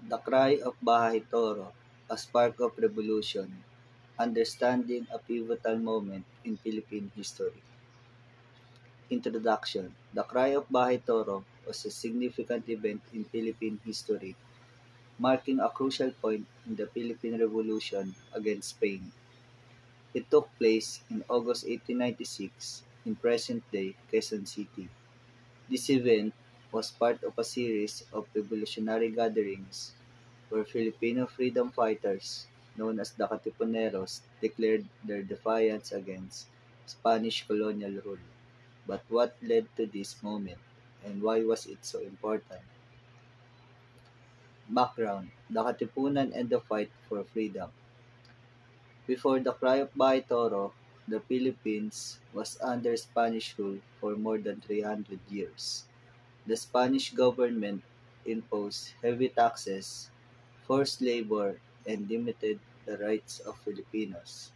The Cry of Bahay Toro, a Spark of Revolution, Understanding a Pivotal Moment in Philippine History. Introduction. The Cry of Bahay Toro was a significant event in Philippine history, marking a crucial point in the Philippine Revolution against Spain. It took place in August 1896 in present-day Quezon City. This event was part of a series of revolutionary gatherings where Filipino freedom fighters, known as the Katipuneros, declared their defiance against Spanish colonial rule. But what led to this moment, and why was it so important? Background: the Katipunan and the fight for freedom. Before the Cry of Bahay Toro, the Philippines was under Spanish rule for more than 300 years. The Spanish government imposed heavy taxes, forced labor, and limited the rights of Filipinos.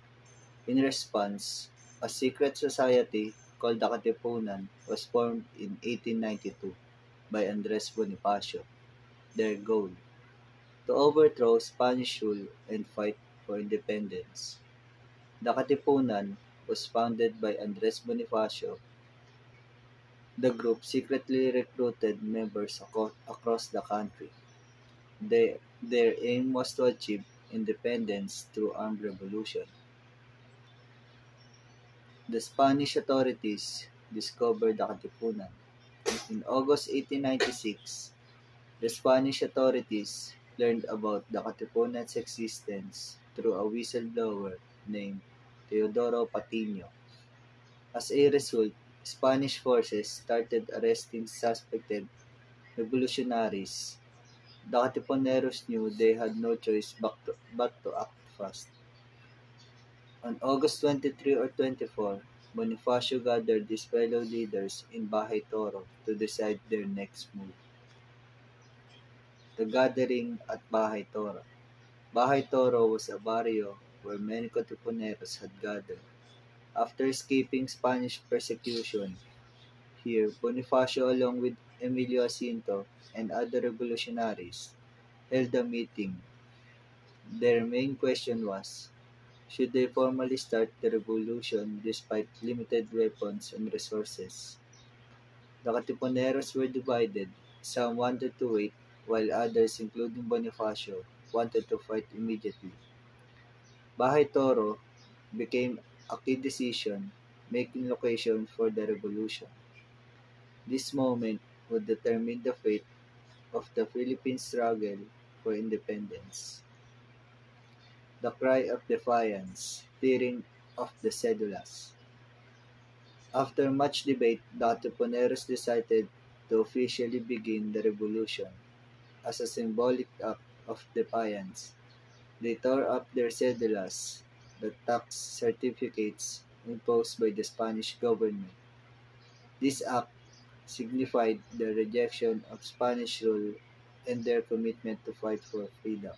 In response, a secret society called the Katipunan was formed in 1892 by Andres Bonifacio. Their goal: to overthrow Spanish rule and fight for independence. The Katipunan was founded by Andres Bonifacio. The group secretly recruited members across the country. Their aim was to achieve independence through armed revolution. The Spanish authorities discovered the Katipunan. In August 1896, the Spanish authorities learned about the Katipunan's existence through a whistleblower named Teodoro Patino. As a result, Spanish forces started arresting suspected revolutionaries. The Katipuneros knew they had no choice but to act fast. On August 23 or 24, Bonifacio gathered his fellow leaders in Bahay Toro to decide their next move. The gathering at Bahay Toro. Bahay Toro was a barrio where many Katipuneros had gathered. After escaping Spanish persecution, here Bonifacio along with Emilio Jacinto and other revolutionaries held a meeting. Their main question was, should they formally start the revolution despite limited weapons and resources? The Katipuneros were divided. Some wanted to wait, while others, including Bonifacio, wanted to fight immediately. Bahay Toro became a key decision-making location for the revolution. This moment would determine the fate of the Philippine struggle for independence. The Cry of Defiance, Tearing of the Cedulas. After much debate, the Katipuneros decided to officially begin the revolution. As a symbolic act of defiance, they tore up their cedulas, the tax certificates imposed by the Spanish government. This act signified their rejection of Spanish rule and their commitment to fight for freedom.